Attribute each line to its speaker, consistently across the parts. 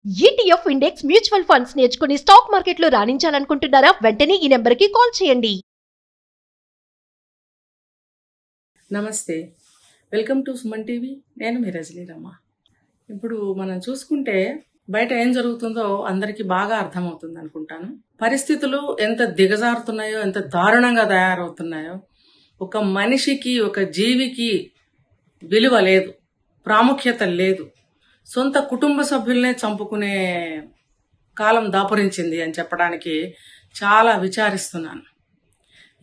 Speaker 1: ETF index mutual funds నేర్చుకుని stock మార్కెట్లో రాణించాలనుకుంటున్నారా? వెంటనే ఈ నెంబర్కి కాల్ చేయండి.
Speaker 2: నమస్తే, వెల్కమ్ టు సుమన్ టీవీ. నేను మీ రజనీరమ్మ. ఇప్పుడు మనం చూసుకుంటే బయట ఏం జరుగుతుందో అందరికీ బాగా అర్థమవుతుంది అనుకుంటాను. పరిస్థితులు ఎంత దిగజారుతున్నాయో, ఎంత దారుణంగా తయారవుతున్నాయో. ఒక మనిషికి, ఒక జీవికి విలువ లేదు, ప్రాముఖ్యత లేదు. సొంత కుటుంబ సభ్యులనే చంపుకునే కాలం దాపురించింది అని చెప్పడానికి చాలా విచారిస్తున్నాను.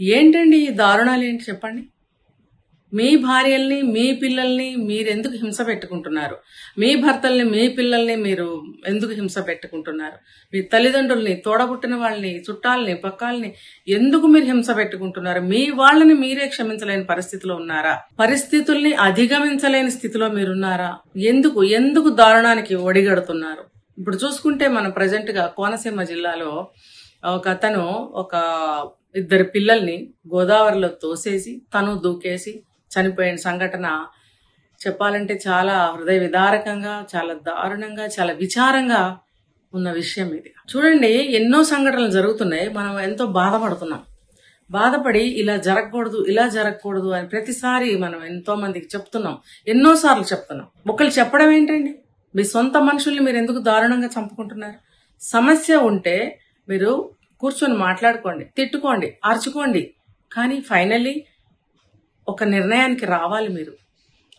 Speaker 2: ఏంటండి ఈ దారుణాలు ఏంటి చెప్పండి? మీ భార్యల్ని, మీ పిల్లల్ని మీరు ఎందుకు హింస పెట్టుకుంటున్నారు? మీ భర్తల్ని, మీ పిల్లల్ని మీరు ఎందుకు హింస పెట్టుకుంటున్నారు? మీ తల్లిదండ్రుల్ని, తోడబుట్టిన వాళ్ళని, చుట్టాలని, పక్కాలని ఎందుకు మీరు హింస పెట్టుకుంటున్నారు? మీ వాళ్ళని మీరే క్షమించలేని పరిస్థితిలో ఉన్నారా? పరిస్థితుల్ని అధిగమించలేని స్థితిలో మీరున్నారా? ఎందుకు దారుణానికి ఒడిగడుతున్నారు? ఇప్పుడు చూసుకుంటే మనం ప్రజెంట్ గా కోనసీమ జిల్లాలో ఒక అతను ఇద్దరు పిల్లల్ని గోదావరిలో తోసేసి తను దూకేసి చనిపోయిన సంఘటన చెప్పాలంటే చాలా హృదయ విదారకంగా, చాలా దారుణంగా, చాలా విచారంగా ఉన్న విషయం ఇది. చూడండి, ఎన్నో సంఘటనలు జరుగుతున్నాయి. మనం ఎంతో బాధపడుతున్నాం. బాధపడి ఇలా జరగకూడదు అని ప్రతిసారి మనం ఎంతో మందికి చెప్తున్నాం, ఎన్నోసార్లు చెప్తున్నాం. ఒకళ్ళు చెప్పడం ఏంటండి? మీ సొంత మనుషుల్ని మీరు ఎందుకు దారుణంగా చంపుకుంటున్నారు? సమస్య ఉంటే మీరు కూర్చొని మాట్లాడుకోండి, తిట్టుకోండి, అరుచుకోండి. కానీ ఫైనల్లీ ఒక నిర్ణయానికి రావాలి మీరు.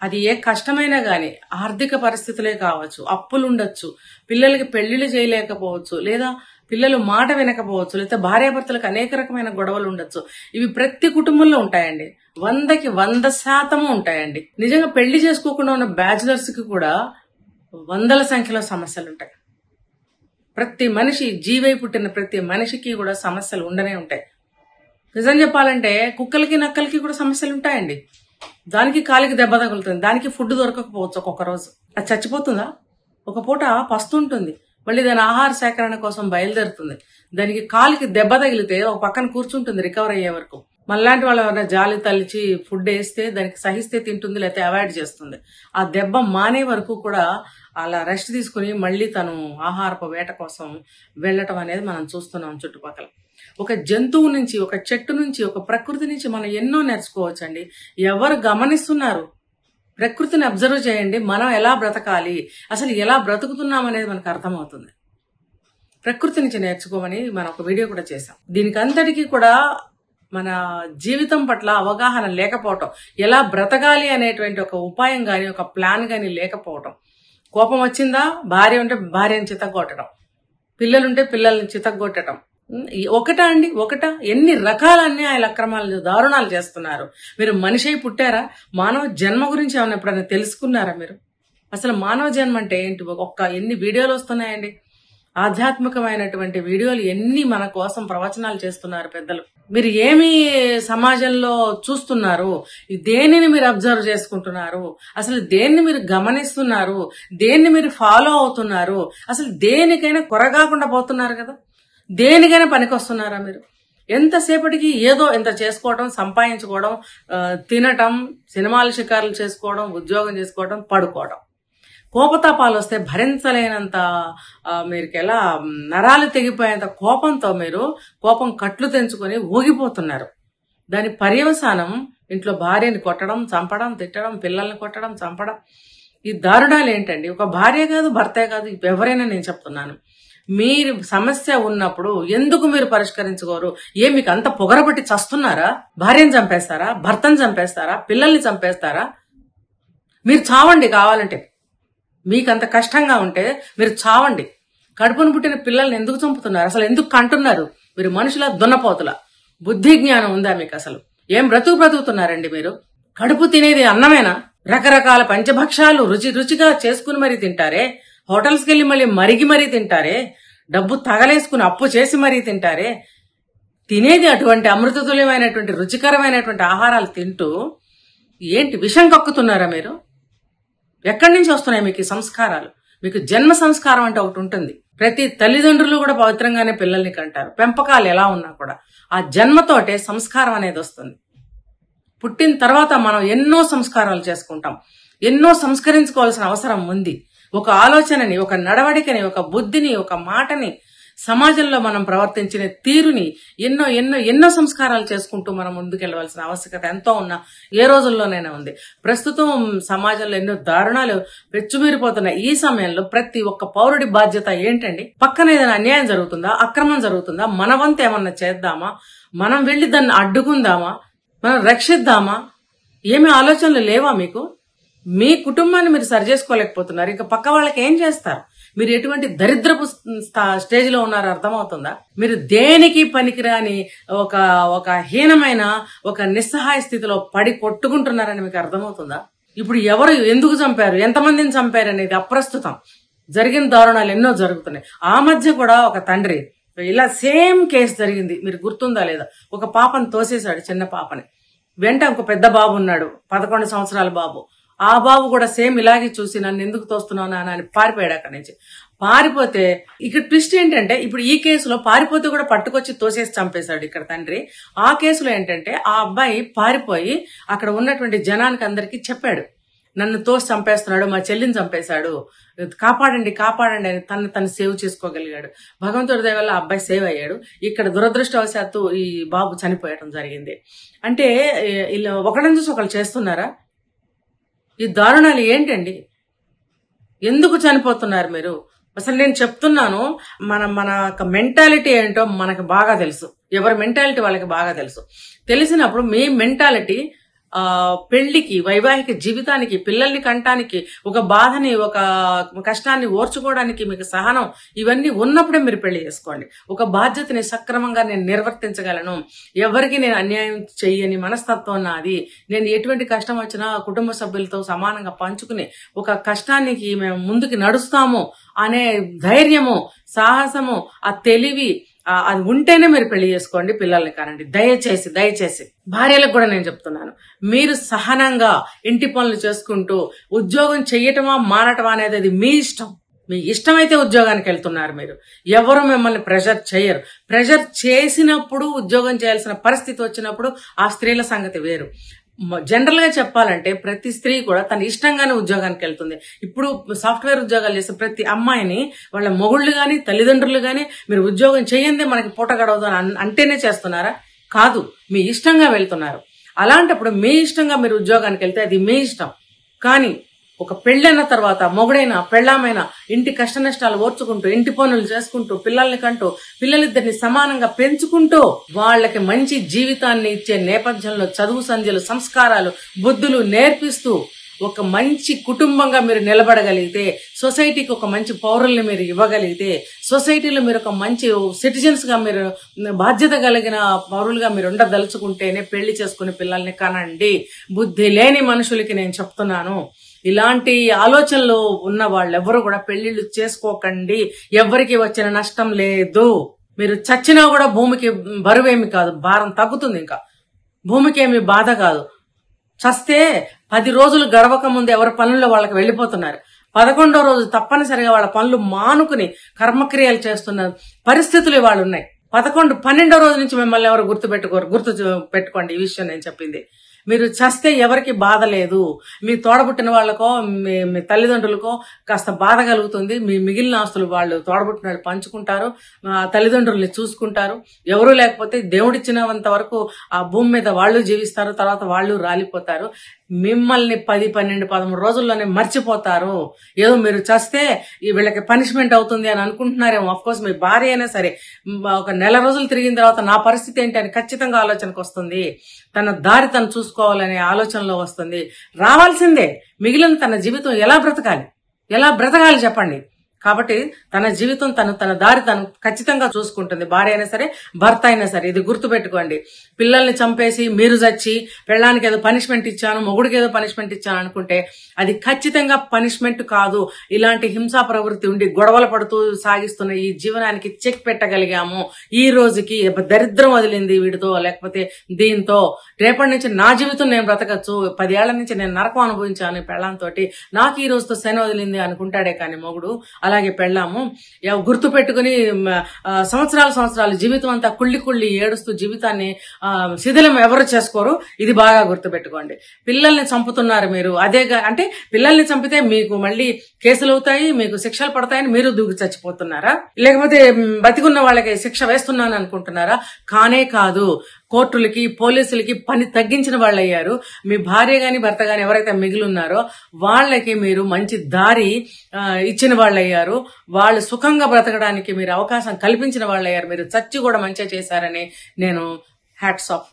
Speaker 2: అది ఏ కష్టమైనా గానీ, ఆర్థిక పరిస్థితులే కావచ్చు, అప్పులు ఉండొచ్చు, పిల్లలకి పెళ్లిళ్ళు చేయలేకపోవచ్చు, లేదా పిల్లలు మాట వినకపోవచ్చు, లేదా భార్యాభర్తలకు అనేక రకమైన గొడవలు ఉండొచ్చు. ఇవి ప్రతి కుటుంబంలో ఉంటాయండి. 100కి 100% ఉంటాయండి. నిజంగా పెళ్లి చేసుకోకుండా ఉన్న బ్యాచులర్స్ కి కూడా వందల సంఖ్యలో సమస్యలు ఉంటాయి. ప్రతి మనిషి, జీవై పుట్టిన ప్రతి మనిషికి కూడా సమస్యలు ఉండనే ఉంటాయి. నిజం చెప్పాలంటే కుక్కలకి, నక్కలకి కూడా సమస్యలు ఉంటాయండి. దానికి కాలికి దెబ్బ తగులుతుంది, దానికి ఫుడ్ దొరకకపోవచ్చు. ఒక్కొక్క రోజు అది చచ్చిపోతుందా? ఒక పూట పస్తుంటుంది, మళ్ళీ దాని ఆహార సేకరణ కోసం బయలుదేరుతుంది. దానికి కాలికి దెబ్బ తగిలితే ఒక పక్కన కూర్చుంటుంది రికవర్ అయ్యే వరకు. మళ్ళాంటి వాళ్ళు ఎవరైనా జాలి తలిచి ఫుడ్ వేస్తే దానికి సహిస్తే తింటుంది, లేకపోతే అవాయిడ్ చేస్తుంది. ఆ దెబ్బ మానే వరకు కూడా అలా రెస్ట్ తీసుకుని మళ్ళీ తను ఆహారపు వేట కోసం వెళ్ళటం అనేది మనం చూస్తున్నాం చుట్టుపక్కల. ఒక జంతువు నుంచి, ఒక చెట్టు నుంచి, ఒక ప్రకృతి నుంచి మనం ఎన్నో నేర్చుకోవచ్చండి. ఎవరు గమనిస్తున్నారు? ప్రకృతిని అబ్జర్వ్ చేయండి. మనం ఎలా బ్రతకాలి, అసలు ఎలా బ్రతుకుతున్నాం అనేది మనకు అర్థమవుతుంది. ప్రకృతి నుంచి నేర్చుకోమని మనం ఒక వీడియో కూడా చేశాం. దీనికి అంతటికీ కూడా మన జీవితం పట్ల అవగాహన లేకపోవటం, ఎలా బ్రతకాలి అనేటువంటి ఒక ఉపాయం గాని, ఒక ప్లాన్ గాని లేకపోవటం. కోపం వచ్చిందా, భార్య ఉంటే భార్యను చితగొట్టడం, పిల్లలుంటే పిల్లల్ని చితగొట్టడం. ఒకటా ఎన్ని రకాల అన్యాయాలు, అక్రమాలు, దారుణాలు చేస్తున్నారు. మీరు మనిషి అయి పుట్టారా? మానవ జన్మ గురించి ఏమైనా ఎప్పుడైనా తెలుసుకున్నారా మీరు? అసలు మానవ జన్మ అంటే ఏంటి? ఎన్ని వీడియోలు వస్తున్నాయండి, ఆధ్యాత్మికమైనటువంటి వీడియోలు ఎన్ని మన కోసం ప్రవచనాలు చేస్తున్నారు పెద్దలు. మీరు ఏమి సమాజంలో చూస్తున్నారు? దేనిని మీరు అబ్జర్వ్ చేసుకుంటున్నారు? అసలు దేన్ని మీరు గమనిస్తున్నారు? దేన్ని మీరు ఫాలో అవుతున్నారు? అసలు దేనికైనా కొరగాకుండా పోతున్నారు కదా? దేనికైనా పనికొస్తున్నారా మీరు? ఎంతసేపటికి ఏదో ఎంత చేసుకోవడం, సంపాదించుకోవడం, తినటం, సినిమాలు షికారులు చేసుకోవడం, ఉద్యోగం చేసుకోవడం, పడుకోవడం. కోపతాపాలు వస్తే భరించలేనంత, మీకు ఎలా నరాలు తెగిపోయేంత కోపంతో మీరు కోపం కట్లు తెంచుకొని ఊగిపోతున్నారు. దాని పర్యవసానం ఇంట్లో భార్యని కొట్టడం, చంపడం, తిట్టడం, పిల్లల్ని కొట్టడం, చంపడం. ఈ దారుణాలు ఏంటండి? ఒక భార్య కాదు, భర్తే కాదు, ఎవరైనా నేను చెప్తున్నాను. మీరు సమస్య ఉన్నప్పుడు ఎందుకు మీరు పరిష్కరించుకోరు? మీకు అంత పొగరబట్టి చస్తున్నారా? భార్యను చంపేస్తారా? భర్తను చంపేస్తారా? పిల్లల్ని చంపేస్తారా? మీరు చావండి కావాలంటే. మీకంత కష్టంగా ఉంటే మీరు చావండి. కడుపును పుట్టిన పిల్లల్ని ఎందుకు చంపుతున్నారు? అసలు ఎందుకు కంటున్నారు? మీరు మనుషుల దున్నపోతుల బుద్ధి జ్ఞానం ఉందా మీకు? అసలు ఏం బ్రతుకుతున్నారండి మీరు? కడుపు తినేది అన్నమేనా? రకరకాల పంచభక్షాలు రుచిగా చేసుకుని మరీ తింటారే, హోటల్స్కి వెళ్ళి మరీ తింటారే, డబ్బు తగలేసుకుని అప్పు చేసి మరీ తింటారే. తినేది అటువంటి అమృతతుల్యమైనటువంటి రుచికరమైనటువంటి ఆహారాలు తింటూ ఏంటి విషం కక్కుతున్నారా మీరు? ఎక్కడి నుంచి వస్తున్నాయి మీకు ఈ సంస్కారాలు? మీకు జన్మ సంస్కారం అంటే ఒకటి ఉంటుంది. ప్రతి తల్లిదండ్రులు కూడా పవిత్రంగానే పిల్లల్ని కంటారు. పెంపకాలు ఎలా ఉన్నా కూడా ఆ జన్మతోటే సంస్కారం అనేది వస్తుంది. పుట్టిన తర్వాత మనం ఎన్నో సంస్కారాలు చేసుకుంటాం, ఎన్నో సంస్కరించుకోవాల్సిన అవసరం ఉంది. ఒక ఆలోచనని, ఒక నడవడికని, ఒక బుద్ధిని, ఒక మాటని, సమాజంలో మనం ప్రవర్తించిన తీరుని ఎన్నో ఎన్నో ఎన్నో సంస్కారాలు చేసుకుంటూ మనం ముందుకెళ్లవలసిన ఆవశ్యకత ఎంతో ఉన్న ఏ రోజుల్లోనైనా ఉంది. ప్రస్తుతం సమాజంలో ఎన్నో దారుణాలు పెచ్చుమీరిపోతున్నాయి. ఈ సమయంలో ప్రతి ఒక్క పౌరుడి బాధ్యత ఏంటండి? పక్కన ఏదైనా అన్యాయం జరుగుతుందా, అక్రమం జరుగుతుందా, మన వంతు ఏమన్నా చేద్దామా, మనం వెళ్లి దాన్ని అడ్డుకుందామా, మనం రక్షిద్దామా? ఏమి ఆలోచనలు లేవా మీకు? మీ కుటుంబాన్ని మీరు సరి చేసుకోలేకపోతున్నారు, ఇక పక్క వాళ్ళకి ఏం చేస్తారు? మీరు ఎటువంటి దరిద్రపు స్టేజ్ లో ఉన్నారో అర్థమవుతుందా? మీరు దేనికి పనికిరాని ఒక హీనమైన ఒక నిస్సహాయ స్థితిలో పడి కొట్టుకుంటున్నారని మీకు అర్థమవుతుందా? ఇప్పుడు ఎవరు ఎందుకు చంపారు, ఎంతమందిని చంపారు అనేది అప్రస్తుతం. జరిగిన దారుణాలు ఎన్నో జరుగుతున్నాయి. ఆ మధ్య కూడా ఒక తండ్రి ఇలా సేమ్ కేసు జరిగింది, మీరు గుర్తుందా లేదా? ఒక పాపను తోసేశాడు, చిన్న పాపని. వెంట ఒక పెద్ద బాబు ఉన్నాడు, 11 సంవత్సరాల బాబు. ఆ బాబు కూడా సేమ్ ఇలాగే చూసి నన్ను ఎందుకు తోస్తున్నావు నాన్న అని పారిపోయాడు అక్కడి నుంచి. పారిపోతే ఇక్కడ ట్విస్ట్ ఏంటంటే, ఇప్పుడు ఈ కేసులో పారిపోతే కూడా పట్టుకొచ్చి తోసేసి చంపేశాడు ఇక్కడ తండ్రి. ఆ కేసులో ఏంటంటే ఆ అబ్బాయి పారిపోయి అక్కడ ఉన్నటువంటి జనానికి అందరికీ చెప్పాడు, నన్ను తోసి చంపేస్తున్నాడు, మా చెల్లిని చంపేశాడు, కాపాడండి కాపాడండి అని తను సేవ్ చేసుకోగలిగాడు. భగవంతుడి దయ వల్ల ఆ అబ్బాయి సేవ్ అయ్యాడు. ఇక్కడ దురదృష్టవశాత్తు ఈ బాబు చనిపోయడం జరిగింది. అంటే ఇలా ఒకళ్ళని చూసి ఒకళ్ళు చేస్తున్నారా? ఈ దారుణాలు ఏంటండి? ఎందుకు చనిపోతున్నారు మీరు? అసలు నేను చెప్తున్నాను, మన మెంటాలిటీ ఏంటో మనకు బాగా తెలుసు. ఎవరి మెంటాలిటీ వాళ్ళకి బాగా తెలుసు. తెలిసినప్పుడు మీ మెంటాలిటీ పెళ్లికి, వైవాహిక జీవితానికి, పిల్లల్ని కంటానికి, ఒక బాధని, ఒక కష్టాన్ని ఓర్చుకోవడానికి మీకు సహనం ఇవన్నీ ఉన్నప్పుడే మీరు పెళ్లి చేసుకోండి. ఒక బాధ్యతని సక్రమంగా నేను నిర్వర్తించగలను, ఎవరికి నేను అన్యాయం చెయ్యని మనస్తత్వం నాది, నేను ఎటువంటి కష్టం వచ్చినా కుటుంబ సభ్యులతో సమానంగా పంచుకుని ఒక కష్టానికి మేము ముందుకు నడుస్తాము అనే ధైర్యము, సాహసము, ఆ తెలివి అది ఉంటేనే మీరు పెళ్లి చేసుకోండి, పిల్లల్ని కానండి. దయచేసి దయచేసి భార్యలకు కూడా నేను చెప్తున్నాను, మీరు సహనంగా ఇంటి పనులు చేసుకుంటూ ఉద్యోగం చెయ్యటమా మానటమా అనేది అది మీ ఇష్టం. మీ ఇష్టమైతే ఉద్యోగానికి వెళ్తున్నారు మీరు, ఎవరు మిమ్మల్ని ప్రెషర్ చేయరు. ప్రెషర్ చేసినప్పుడు, ఉద్యోగం చేయాల్సిన పరిస్థితి వచ్చినప్పుడు ఆ స్త్రీల సంగతి వేరు. జనరల్ గా చెప్పాలంటే ప్రతి స్త్రీ కూడా తన ఇష్టంగానే ఉద్యోగానికి వెళ్తుంది. ఇప్పుడు సాఫ్ట్వేర్ ఉద్యోగాలు చేసే ప్రతి అమ్మాయిని వాళ్ళ మొగుళ్ళు గాని, తల్లిదండ్రులు గాని, మీరు ఉద్యోగం చేయందే మనకి పూట గడవదు అని అంటేనే చేస్తున్నారా? కాదు, మీ ఇష్టంగా వెళ్తున్నారు. అలాంటప్పుడు మీ ఇష్టంగా మీరు ఉద్యోగానికి వెళ్తే అది మీ ఇష్టం. కానీ ఒక పెళ్ళైన తర్వాత మొగుడైనా పెళ్ళామైనా ఇంటి కష్ట నష్టాలు ఓర్చుకుంటూ, ఇంటి పనులు చేసుకుంటూ, పిల్లల్ని కంటూ, పిల్లలిద్దరిని సమానంగా పెంచుకుంటూ, వాళ్ళకి మంచి జీవితాన్ని ఇచ్చే నేపథ్యంలో చదువు సంధ్యలు, సంస్కారాలు, బుద్ధులు నేర్పిస్తూ ఒక మంచి కుటుంబంగా మీరు నిలబడగలిగితే, సొసైటీకి ఒక మంచి పౌరుల్ని మీరు ఇవ్వగలిగితే, సొసైటీలో మీరు ఒక మంచి సిటిజన్స్ గా, మీరు బాధ్యత కలిగిన పౌరులుగా మీరు ఉండదలుచుకుంటేనే పెళ్లి చేసుకుని పిల్లల్ని కనండి. బుద్ధి లేని మనుషులకి నేను చెప్తున్నాను, ఇలాంటి ఆలోచనలు ఉన్న వాళ్ళెవరూ కూడా పెళ్లిళ్ళు చేసుకోకండి. ఎవరికి వచ్చిన నష్టం లేదు. మీరు చచ్చినా కూడా భూమికి బరువేమి కాదు, భారం తగ్గుతుంది. ఇంకా భూమికి ఏమి బాధ కాదు. చస్తే 10 రోజులు గడవక ముందు ఎవరి పనుల్లో వాళ్ళకి వెళ్ళిపోతున్నారు. 11వ రోజు తప్పనిసరిగా వాళ్ళ పనులు మానుకుని కర్మక్రియలు చేస్తున్న పరిస్థితులు ఇవాళ ఉన్నాయి. 12వ రోజు నుంచి మిమ్మల్ని ఎవరు పెట్టుకోండి ఈ విషయం నేను చెప్పింది. మీరు చస్తే ఎవరికి బాధ లేదు. మీ తోడబుట్టిన వాళ్ళకో మీ తల్లిదండ్రులకో కాస్త బాధ కలుగుతుంది. మీ మిగిలిన ఆస్తులు వాళ్ళు తోడబుట్టిన వాళ్ళు పంచుకుంటారు, తల్లిదండ్రుల్ని చూసుకుంటారు. ఎవరూ లేకపోతే దేవుడిచ్చినంత వరకు ఆ భూమి మీద వాళ్ళు జీవిస్తారు, తర్వాత వాళ్ళు రాలిపోతారు. మిమ్మల్ని 10, 12, 13 రోజుల్లోనే మర్చిపోతారు. ఏదో మీరు చస్తే వీళ్ళకి పనిష్మెంట్ అవుతుంది అని అనుకుంటున్నారేమో. అఫ్కోర్స్ మీ భార్య అయినా సరే ఒక నెల రోజులు తిరిగిన తర్వాత నా పరిస్థితి ఏంటి అని ఖచ్చితంగా ఆలోచనకు వస్తుంది. తన దారి తను చూసుకోవాలనే ఆలోచనలో వస్తుంది. రావాల్సిందే. మిగిలిన తన జీవితం ఎలా బ్రతకాలి చెప్పండి. కాబట్టి తన జీవితం తన దారి తను ఖచ్చితంగా చూసుకుంటుంది. భార్య అయినా సరే, భర్త అయినా సరే. ఇది గుర్తుపెట్టుకోండి. పిల్లల్ని చంపేసి మీరు చచ్చి పెళ్ళానికి ఏదో పనిష్మెంట్ ఇచ్చాను, మొగుడికి ఏదో పనిష్మెంట్ ఇచ్చాను అనుకుంటే అది ఖచ్చితంగా పనిష్మెంట్ కాదు. ఇలాంటి హింసా ప్రవృత్తి ఉండి గొడవలు పడుతూ సాగిస్తున్న ఈ జీవనానికి చెక్ పెట్టగలిగాము. ఈ రోజుకి దరిద్రం వదిలింది వీడితో, లేకపోతే దీంతో. రేపటి నుంచి నా జీవితం నేను బ్రతకచ్చు. 10 ఏళ్ల నుంచి నేను నరకం అనుభవించాను పెళ్ళాంతోటి, నాకు ఈ రోజుతో శని వదిలింది అనుకుంటాడే కానీ మొగుడు అలాగే పెళ్ళాము గుర్తు పెట్టుకుని సంవత్సరాలు జీవితం అంతా కుళ్ళి ఏడుస్తూ జీవితాన్ని శిథిలం ఎవరు చేసుకోరు. ఇది బాగా గుర్తు పెట్టుకోండి. పిల్లల్ని చంపుతున్నారు మీరు, అంటే పిల్లల్ని చంపితే మీకు మళ్ళీ కేసులు అవుతాయి, మీకు శిక్షలు పడతాయని మీరు దూకి చచ్చిపోతున్నారా? లేకపోతే బతికున్న వాళ్ళకి శిక్ష వేస్తున్నాను అనుకుంటున్నారా? కానే కాదు. కోర్టులకి పోలీసులకి పని తగ్గించిన వాళ్ళు అయ్యారు. మీ భార్య గాని భర్త గాని ఎవరైతే మిగిలి ఉన్నారో వాళ్ళకి మీరు మంచి దారి ఇచ్చిన వాళ్ళు అయ్యారు. వాళ్ళు సుఖంగా బ్రతకడానికి మీరు అవకాశం కల్పించిన వాళ్ళు అయ్యారు. మీరు చచ్చి కూడా మంచిగా చేశారని నేను హ్యాట్స్ ఆఫ్